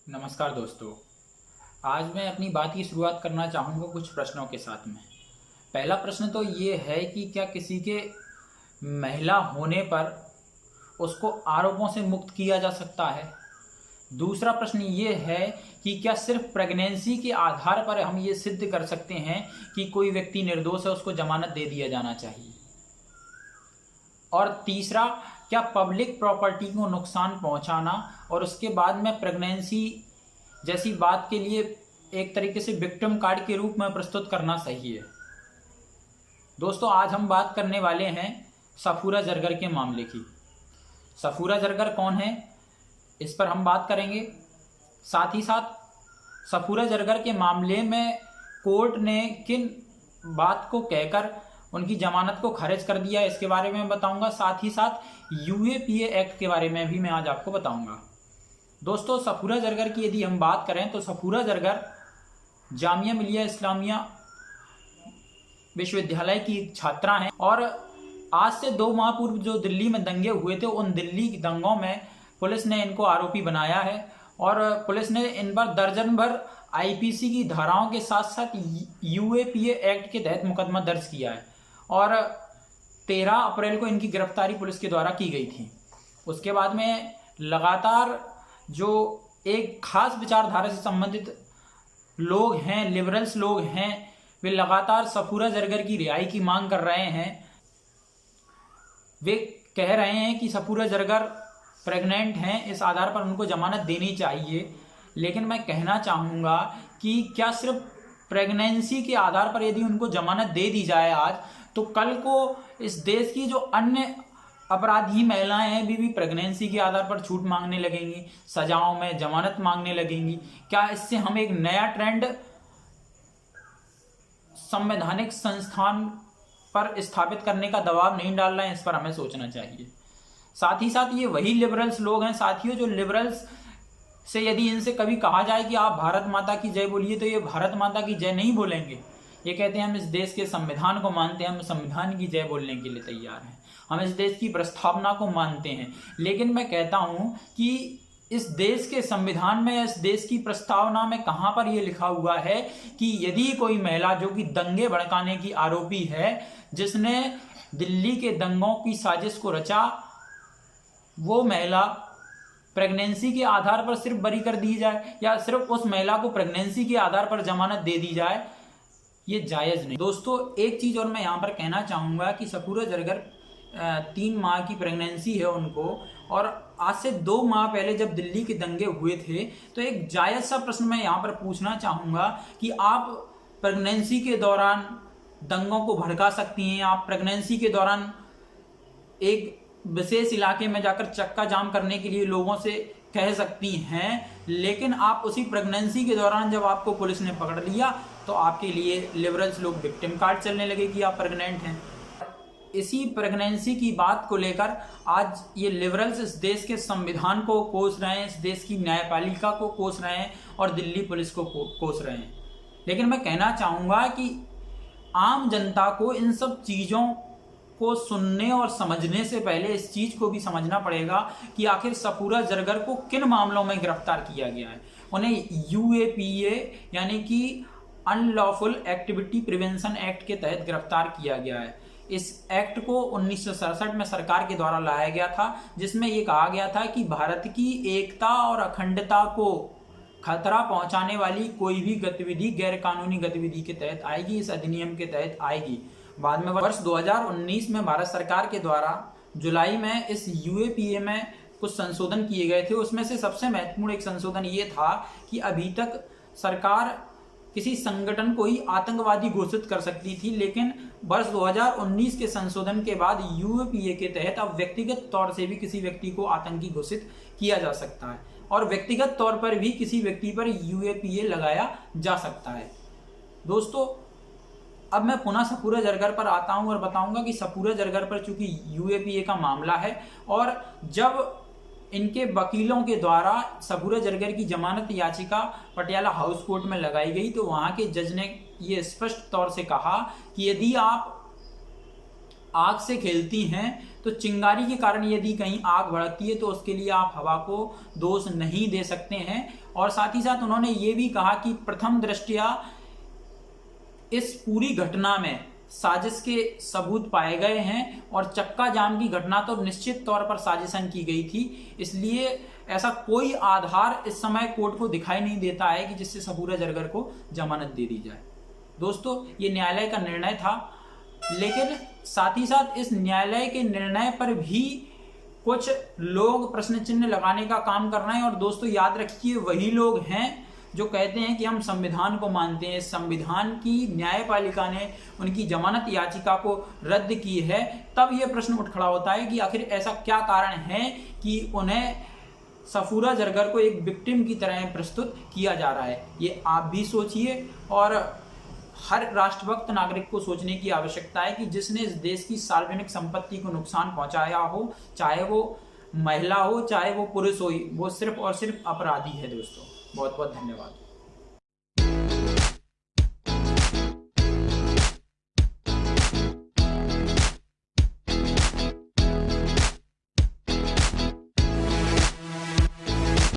नमस्कार दोस्तों। आज मैं अपनी बात की शुरुआत करना चाहूँगा कुछ प्रश्नों के साथ में। पहला प्रश्न तो ये है कि क्या किसी के महिला होने पर उसको आरोपों से मुक्त किया जा सकता है। दूसरा प्रश्न ये है कि क्या सिर्फ प्रेगनेंसी के आधार पर हम ये सिद्ध कर सकते हैं कि कोई व्यक्ति निर्दोष है, उसको जमानत दे दिया जाना चाहिए। और तीसरा, क्या पब्लिक प्रॉपर्टी को नुकसान पहुंचाना और उसके बाद में प्रेगनेंसी जैसी बात के लिए एक तरीके से विक्टिम कार्ड के रूप में प्रस्तुत करना सही है। दोस्तों, आज हम बात करने वाले हैं सफूरा जरगर के मामले की। सफूरा जरगर कौन है, इस पर हम बात करेंगे। साथ ही साथ सफूरा जरगर के मामले में कोर्ट ने किन बात को कहकर उनकी जमानत को खारिज कर दिया, इसके बारे में बताऊंगा। साथ ही साथ यूएपीए एक्ट के बारे में भी मैं आज आपको बताऊंगा। दोस्तों, सफूरा जरगर की यदि हम बात करें तो सफूरा जरगर जामिया मिलिया इस्लामिया विश्वविद्यालय की छात्रा हैं और आज से 2 माह पूर्व जो दिल्ली में दंगे हुए थे, उन दिल्ली दंगों में पुलिस ने इनको आरोपी बनाया है और पुलिस ने इन पर दर्जन भर आईपीसी की धाराओं के साथ साथ यूएपीए एक्ट के तहत मुकदमा दर्ज किया है और 13 अप्रैल को इनकी गिरफ्तारी पुलिस के द्वारा की गई थी। उसके बाद में लगातार जो एक खास विचारधारा से संबंधित लोग हैं, लिबरल्स लोग हैं, वे लगातार सफूरा जरगर की रिहाई की मांग कर रहे हैं। वे कह रहे हैं कि सफूरा जरगर प्रेग्नेंट हैं, इस आधार पर उनको जमानत देनी चाहिए। लेकिन मैं कहना चाहूँगा कि क्या सिर्फ प्रेगनेंसी के आधार पर यदि उनको जमानत दे दी जाए आज, तो कल को इस देश की जो अन्य अपराधी महिलाएं हैं भी प्रेगनेंसी के आधार पर छूट मांगने लगेंगी, सजाओं में जमानत मांगने लगेंगी। क्या इससे हम एक नया ट्रेंड संवैधानिक संस्थान पर स्थापित करने का दबाव नहीं डाल रहे हैं, इस पर हमें सोचना चाहिए। साथ ही साथ ये वही लिबरल्स लोग हैं साथियों, जो लिबरल्स से यदि इनसे कभी कहा जाए कि आप भारत माता की जय बोलिए, तो ये भारत माता की जय नहीं बोलेंगे। ये कहते हैं हम इस देश के संविधान को मानते हैं, हम संविधान की जय बोलने के लिए तैयार हैं, हम इस देश की प्रस्तावना को मानते हैं। लेकिन मैं कहता हूं कि इस देश के संविधान में, इस देश की प्रस्तावना में कहां पर यह लिखा हुआ है कि यदि कोई महिला जो कि दंगे भड़काने की आरोपी है, जिसने दिल्ली के दंगों की साजिश को रचा, वो महिला प्रेगनेंसी के आधार पर सिर्फ बरी कर दी जाए या सिर्फ उस महिला को प्रेगनेंसी के आधार पर जमानत दे दी जाए, ये जायज नहीं। दोस्तों, एक चीज और मैं यहाँ पर कहना चाहूंगा कि सफूरा जरगर 3 माह की प्रेगनेंसी है उनको, और आज से 2 माह पहले जब दिल्ली के दंगे हुए थे, तो एक जायज सा प्रश्न मैं यहाँ पर पूछना चाहूंगा कि आप प्रेगनेंसी के दौरान दंगों को भड़का सकती हैं, आप प्रेगनेंसी के दौरान एक विशेष इलाके में जाकर चक्का जाम करने के लिए लोगों से कह सकती हैं, लेकिन आप उसी प्रेगनेंसी के दौरान जब आपको पुलिस ने पकड़ लिया तो आपके लिए लिबरल्स लोग विक्टिम कार्ड चलने लगे कि आप प्रेग्नेंट हैं। इसी प्रेगनेंसी की बात को लेकर आज ये लिबरल्स इस देश के संविधान को कोस रहे हैं, इस देश की न्यायपालिका को कोस रहे हैं और दिल्ली पुलिस को कोस रहे हैं। लेकिन मैं कहना चाहूँगा कि आम जनता को इन सब चीज़ों को सुनने और समझने से पहले इस चीज को भी समझना पड़ेगा कि आखिर सफूरा जरगर को किन मामलों में गिरफ्तार किया गया है। उन्हें यूएपीए यानी कि अनलॉफुल एक्टिविटी प्रिवेंशन एक्ट के तहत गिरफ्तार किया गया है। इस एक्ट को 1967 में सरकार के द्वारा लाया गया था, जिसमें यह कहा गया था कि भारत की एकता और अखंडता को खतरा पहुंचाने वाली कोई भी गतिविधि गैर कानूनी गतिविधि के तहत आएगी, इस अधिनियम के तहत आएगी। बाद में वर्ष 2019 में भारत सरकार के द्वारा जुलाई में इस यूएपीए में कुछ संशोधन किए गए थे। उसमें से सबसे महत्वपूर्ण एक संशोधन ये था कि अभी तक सरकार किसी संगठन को ही आतंकवादी घोषित कर सकती थी, लेकिन वर्ष 2019 के संशोधन के बाद यूएपीए के तहत अब व्यक्तिगत तौर से भी किसी व्यक्ति को आतंकी घोषित किया जा सकता है और व्यक्तिगत तौर पर भी किसी व्यक्ति पर यूएपीए लगाया जा सकता है। दोस्तों, अब मैं पुनः सफूरा जरगर पर आता हूं और बताऊंगा कि सफूरा जरगर पर चूंकि यूएपीए का मामला है और जब इनके वकीलों के द्वारा सफूरा जरगर की जमानत याचिका पटियाला हाउस कोर्ट में लगाई गई, तो वहां के जज ने ये स्पष्ट तौर से कहा कि यदि आप आग से खेलती हैं तो चिंगारी के कारण यदि कहीं आग भड़कती है तो उसके लिए आप हवा को दोष नहीं दे सकते हैं और साथ ही साथ उन्होंने ये भी कहा कि प्रथम दृष्टया इस पूरी घटना में साजिश के सबूत पाए गए हैं और चक्का जाम की घटना तो निश्चित तौर पर साजिशन की गई थी, इसलिए ऐसा कोई आधार इस समय कोर्ट को दिखाई नहीं देता है कि जिससे सबूरा जरगर को जमानत दे दी जाए। दोस्तों, ये न्यायालय का निर्णय था, लेकिन साथ ही साथ इस न्यायालय के निर्णय पर भी कुछ लोग प्रश्न चिन्ह लगाने का काम कर रहे हैं। और दोस्तों याद रखिए, वही लोग हैं जो कहते हैं कि हम संविधान को मानते हैं, संविधान की न्यायपालिका ने उनकी जमानत याचिका को रद्द की है। तब यह प्रश्न उठ खड़ा होता है कि आखिर ऐसा क्या कारण है कि उन्हें सफूरा जरगर को एक विक्टिम की तरह प्रस्तुत किया जा रहा है। ये आप भी सोचिए और हर राष्ट्रभक्त नागरिक को सोचने की आवश्यकता है कि जिसने इस देश की सार्वजनिक संपत्ति को नुकसान पहुंचाया हो, चाहे वो महिला हो चाहे वो पुरुष हो, वो सिर्फ और सिर्फ अपराधी है। दोस्तों, बहुत बहुत धन्यवाद।